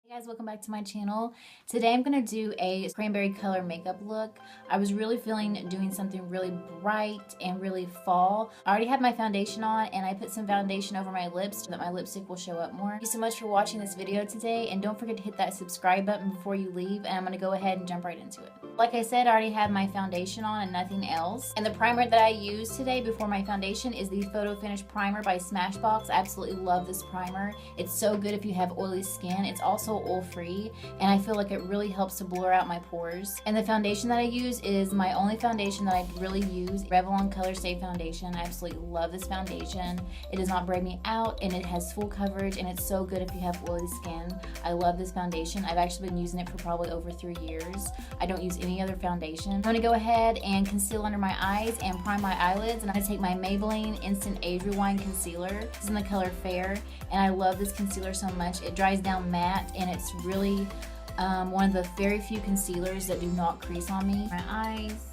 Hey guys, welcome back to my channel. Today I'm going to do a cranberry color makeup look. I was really feeling doing something really bright and really fall. I already had my foundation on and I put some foundation over my lips so that my lipstick will show up more. Thank you so much for watching this video today, and don't forget to hit that subscribe button before you leave, and I'm going to go ahead and jump right into it. Like I said, I already have my foundation on and nothing else. And the primer that I use today before my foundation is the Photo Finish Primer by Smashbox. I absolutely love this primer. It's so good if you have oily skin. It's also oil-free, and I feel like it really helps to blur out my pores. And the foundation that I use is my only foundation that I really use, Revlon Colorstay foundation. I absolutely love this foundation. It does not break me out, and it has full coverage, and it's so good if you have oily skin. I love this foundation. I've actually been using it for probably over 3 years. I don't use any other foundation. I'm going to go ahead and conceal under my eyes and prime my eyelids, and I'm going to take my Maybelline Instant Age Rewind Concealer. This is in the color Fair, and I love this concealer so much. It dries down matte, and it's really one of the very few concealers that do not crease on me. My eyes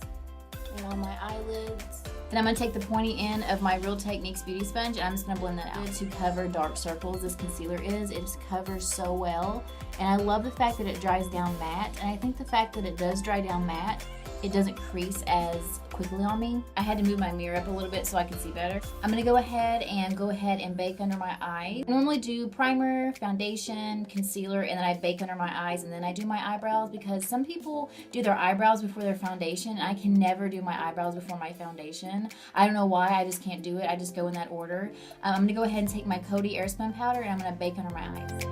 and on my eyelids. Then I'm going to take the pointy end of my Real Techniques Beauty Sponge, and I'm just going to blend that out to cover dark circles. This concealer it just covers so well, and I love the fact that it dries down matte, and I think the fact that it does dry down matte, it doesn't crease as quickly on me. I had to move my mirror up a little bit so I could see better. I'm gonna go ahead and bake under my eyes. I normally do primer, foundation, concealer, and then I bake under my eyes, and then I do my eyebrows, because some people do their eyebrows before their foundation, and I can never do my eyebrows before my foundation. I don't know why, I just can't do it. I just go in that order. I'm gonna go ahead and take my Coty Airspun powder, and I'm gonna bake under my eyes.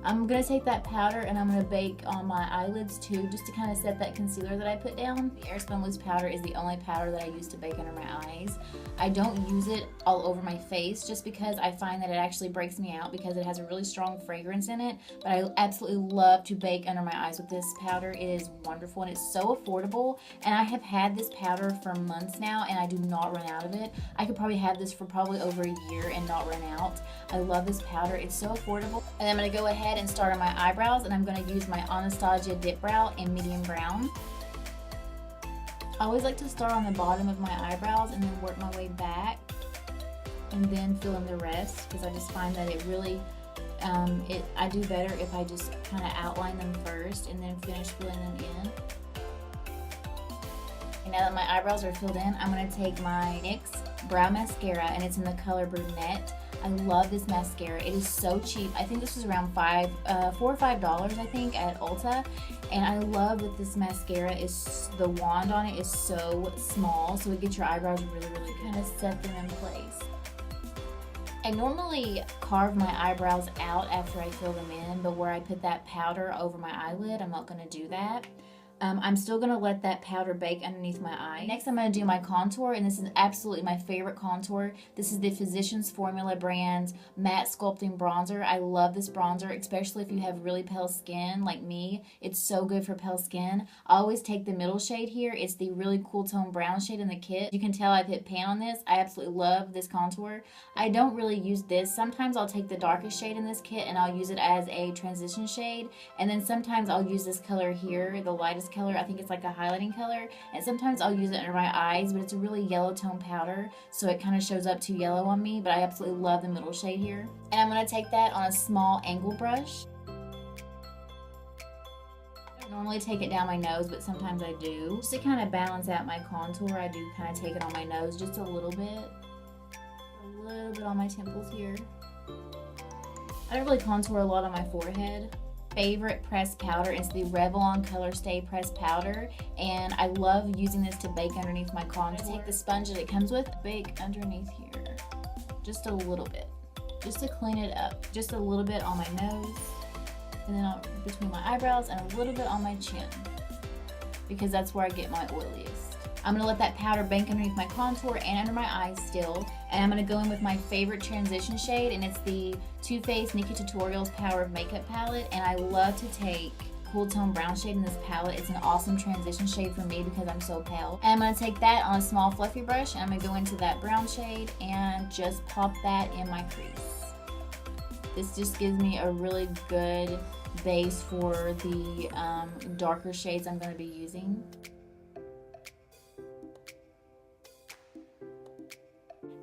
I'm going to take that powder and I'm going to bake on my eyelids too, just to kind of set that concealer that I put down. The Airspun loose powder is the only powder that I use to bake under my eyes. I don't use it all over my face just because I find that it actually breaks me out because it has a really strong fragrance in it, but I absolutely love to bake under my eyes with this powder. It is wonderful and it's so affordable, and I have had this powder for months now and I do not run out of it. I could probably have this for probably over a year and not run out. I love this powder. It's so affordable. And I'm going to go ahead and start on my eyebrows, and I'm going to use my Anastasia Dip Brow in medium brown. I always like to start on the bottom of my eyebrows and then work my way back and then fill in the rest, because I just find that it really I do better if I just kind of outline them first and then finish filling them in. And now that my eyebrows are filled in, I'm going to take my NYX brow mascara, and it's in the color Brunette. I love this mascara. It is so cheap. I think this was around $4 or $5 I think at Ulta, and I love that this mascara is, the wand on it is so small, so it gets your eyebrows really kind of set them in place. I normally carve my eyebrows out after I fill them in, but where I put that powder over my eyelid, I'm not going to do that. I'm still going to let that powder bake underneath my eye. Next, I'm going to do my contour, and this is absolutely my favorite contour. This is the Physicians Formula brand Matte Sculpting Bronzer. I love this bronzer, especially if you have really pale skin like me. It's so good for pale skin. I always take the middle shade here. It's the really cool tone brown shade in the kit. You can tell I've hit pan on this. I absolutely love this contour. I don't really use this. Sometimes I'll take the darkest shade in this kit and I'll use it as a transition shade, and then sometimes I'll use this color here, the lightest color. I think it's like a highlighting color, and sometimes I'll use it under my eyes, but it's a really yellow tone powder, so it kind of shows up too yellow on me, but I absolutely love the middle shade here. And I'm going to take that on a small angle brush. I don't normally take it down my nose, but sometimes I do. Just to kind of balance out my contour, I do kind of take it on my nose just a little bit on my temples here. I don't really contour a lot on my forehead. Favorite pressed powder is the Revlon Colorstay pressed powder, and I love using this to bake underneath my contour. Take the sponge that it comes with, bake underneath here just a little bit, just to clean it up, just a little bit on my nose, and then between my eyebrows, and a little bit on my chin, because that's where I get my oiliest. I'm going to let that powder bake underneath my contour and under my eyes still, and I'm going to go in with my favorite transition shade, and it's the Too Faced Nikki Tutorials Power of Makeup palette, and I love to take cool tone brown shade in this palette. It's an awesome transition shade for me because I'm so pale. And I'm going to take that on a small fluffy brush, and I'm going to go into that brown shade and just pop that in my crease. This just gives me a really good base for the darker shades I'm going to be using.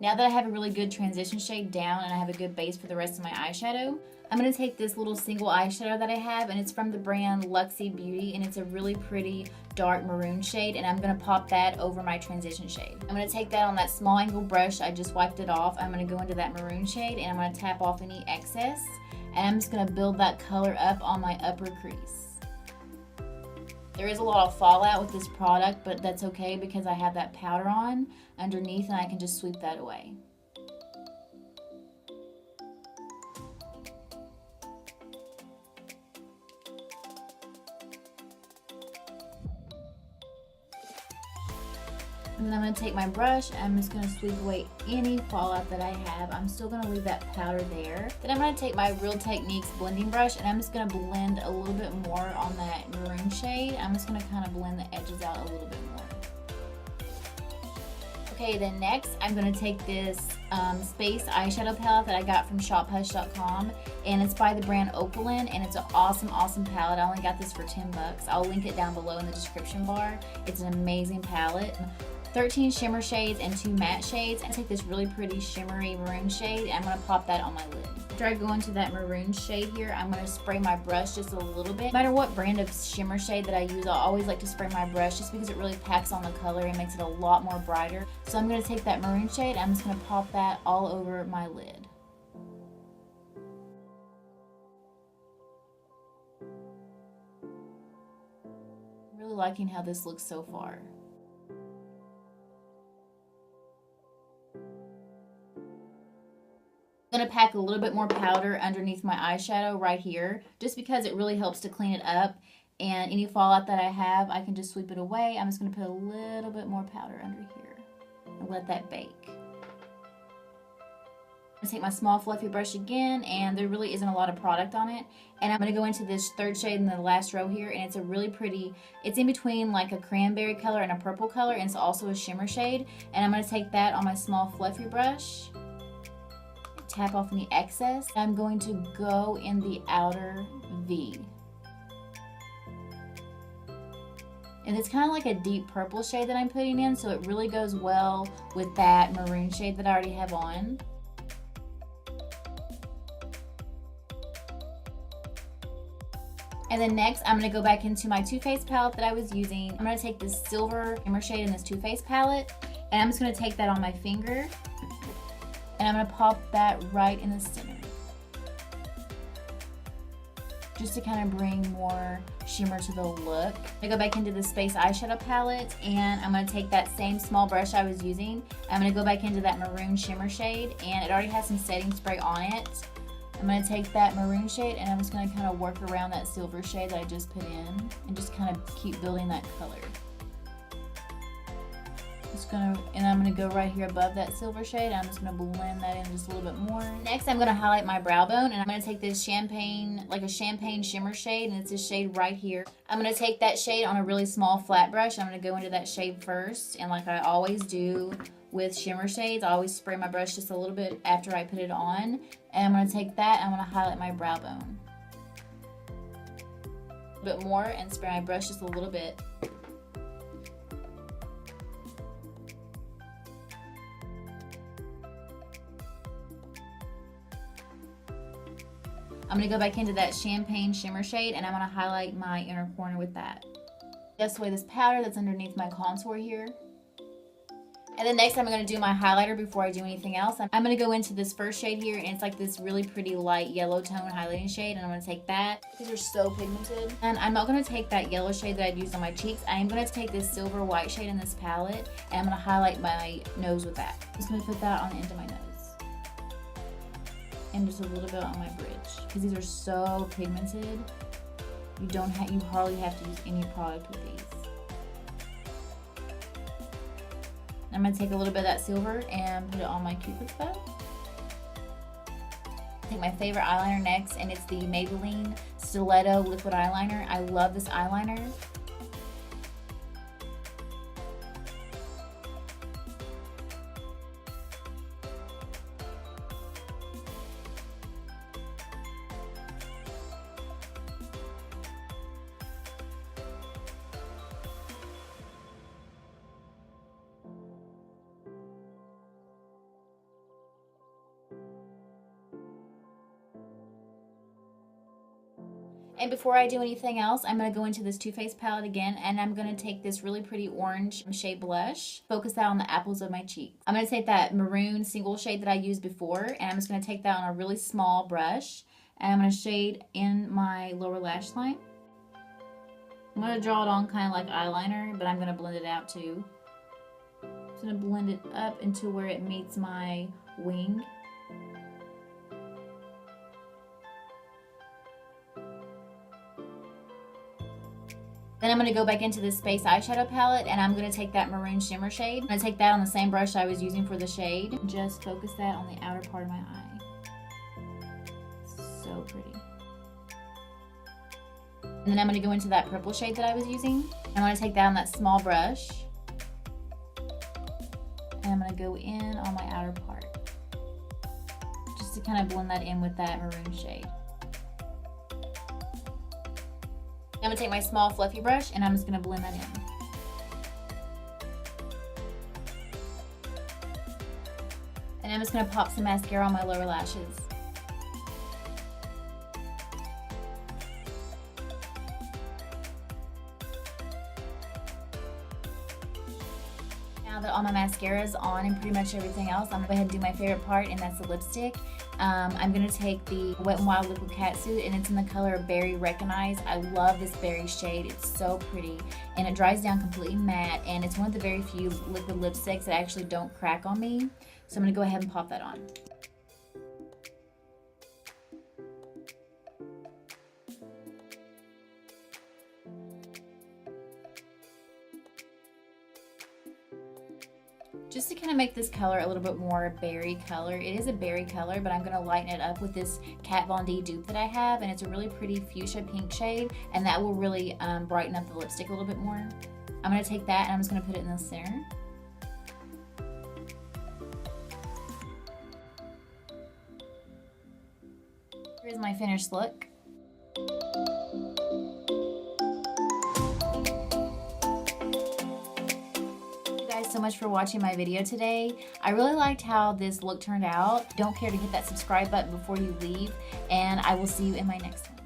Now that I have a really good transition shade down and I have a good base for the rest of my eyeshadow, I'm going to take this little single eyeshadow that I have, and it's from the brand Luxie Beauty, and it's a really pretty dark maroon shade, and I'm going to pop that over my transition shade. I'm going to take that on that small angle brush, I just wiped it off. I'm going to go into that maroon shade and I'm going to tap off any excess, and I'm just going to build that color up on my upper crease. There is a lot of fallout with this product, but that's okay because I have that powder on underneath and I can just sweep that away. And then I'm going to take my brush and I'm just going to sweep away any fallout that I have. I'm still going to leave that powder there. Then I'm going to take my Real Techniques blending brush and I'm just going to blend a little bit more on that maroon shade. I'm just going to kind of blend the edges out a little bit more. Okay, then next I'm going to take this Space eyeshadow palette that I got from shophush.com, and it's by the brand Opaline, and it's an awesome palette. I only got this for 10 bucks. I'll link it down below in the description bar. It's an amazing palette. 13 shimmer shades and 2 matte shades. I take this really pretty shimmery maroon shade and I'm going to pop that on my lid. After I go into that maroon shade here, I'm going to spray my brush just a little bit. No matter what brand of shimmer shade that I use, I always like to spray my brush just because it really packs on the color and makes it a lot more brighter. So I'm going to take that maroon shade, I'm just going to pop that all over my lid. Really liking how this looks so far. I'm going to pack a little bit more powder underneath my eyeshadow right here, just because it really helps to clean it up, and any fallout that I have, I can just sweep it away. I'm just going to put a little bit more powder under here and let that bake. I'm going to take my small fluffy brush again, and there really isn't a lot of product on it, and I'm going to go into this third shade in the last row here, and it's a really pretty, it's in between like a cranberry color and a purple color, and it's also a shimmer shade, and I'm going to take that on my small fluffy brush, tap off any excess. I'm going to go in the outer V. And it's kind of like a deep purple shade that I'm putting in, so it really goes well with that maroon shade that I already have on. And then next, I'm going to go back into my Too Faced palette that I was using. I'm going to take this silver shimmer shade in this Too Faced palette, and I'm just going to take that on my finger, and I'm going to pop that right in the center, just to kind of bring more shimmer to the look. I go back into the Space eyeshadow palette, and I'm going to take that same small brush I was using. I'm going to go back into that maroon shimmer shade, and it already has some setting spray on it. I'm going to take that maroon shade, and I'm just going to kind of work around that silver shade that I just put in, and just kind of keep building that color. And I'm going to go right here above that silver shade. I'm just going to blend that in just a little bit more. Next, I'm going to highlight my brow bone, and I'm going to take this champagne, like a champagne shimmer shade, and it's this shade right here. I'm going to take that shade on a really small flat brush. I'm going to go into that shade first, and like I always do with shimmer shades, I always spray my brush just a little bit after I put it on, and I'm going to take that, and I'm going to highlight my brow bone a bit more and spray my brush just a little bit. I'm going to go back into that champagne shimmer shade, and I'm going to highlight my inner corner with that. Just away this powder that's underneath my contour here. And then next I'm going to do my highlighter before I do anything else. I'm going to go into this first shade here, and it's like this really pretty light yellow tone highlighting shade, and I'm going to take that. These are so pigmented. And I'm not going to take that yellow shade that I'd used on my cheeks. I am going to take this silver white shade in this palette, and I'm going to highlight my nose with that. I'm just going to put that on the end of my nose. And just a little bit on my bridge, because these are so pigmented. You hardly have to use any product with these. I'm going to take a little bit of that silver and put it on my Cupid's bow. Take my favorite eyeliner next, and it's the Maybelline Stiletto Liquid Eyeliner. I love this eyeliner. And before I do anything else, I'm going to go into this Too Faced palette again, and I'm going to take this really pretty orange shade blush, focus that on the apples of my cheek. I'm going to take that maroon single shade that I used before, and I'm just going to take that on a really small brush, and I'm going to shade in my lower lash line. I'm going to draw it on kind of like eyeliner, but I'm going to blend it out too. I'm just going to blend it up into where it meets my wing. Then I'm going to go back into this Space eyeshadow palette, and I'm going to take that maroon shimmer shade. I'm going to take that on the same brush I was using for the shade. Just focus that on the outer part of my eye. So pretty. And then I'm going to go into that purple shade that I was using. I'm going to take that on that small brush. And I'm going to go in on my outer part. Just to kind of blend that in with that maroon shade. I'm going to take my small fluffy brush, and I'm just going to blend that in. And I'm just going to pop some mascara on my lower lashes. Now that all my mascara is on and pretty much everything else, I'm going to go ahead and do my favorite part, and that's the lipstick. I'm going to take the Wet n Wild Liquid Catsuit, and it's in the color Berry Recognize. I love this berry shade. It's so pretty, and it dries down completely matte, and it's one of the very few liquid lipsticks that actually don't crack on me. So I'm going to go ahead and pop that on. Just to kind of make this color a little bit more berry color. It is a berry color, but I'm going to lighten it up with this Kat Von D dupe that I have, and it's a really pretty fuchsia pink shade, and that will really brighten up the lipstick a little bit more. I'm going to take that, and I'm just going to put it in the center. Here's my finished look. So much for watching my video today. I really liked how this look turned out. Don't care to hit that subscribe button before you leave, and I will see you in my next one.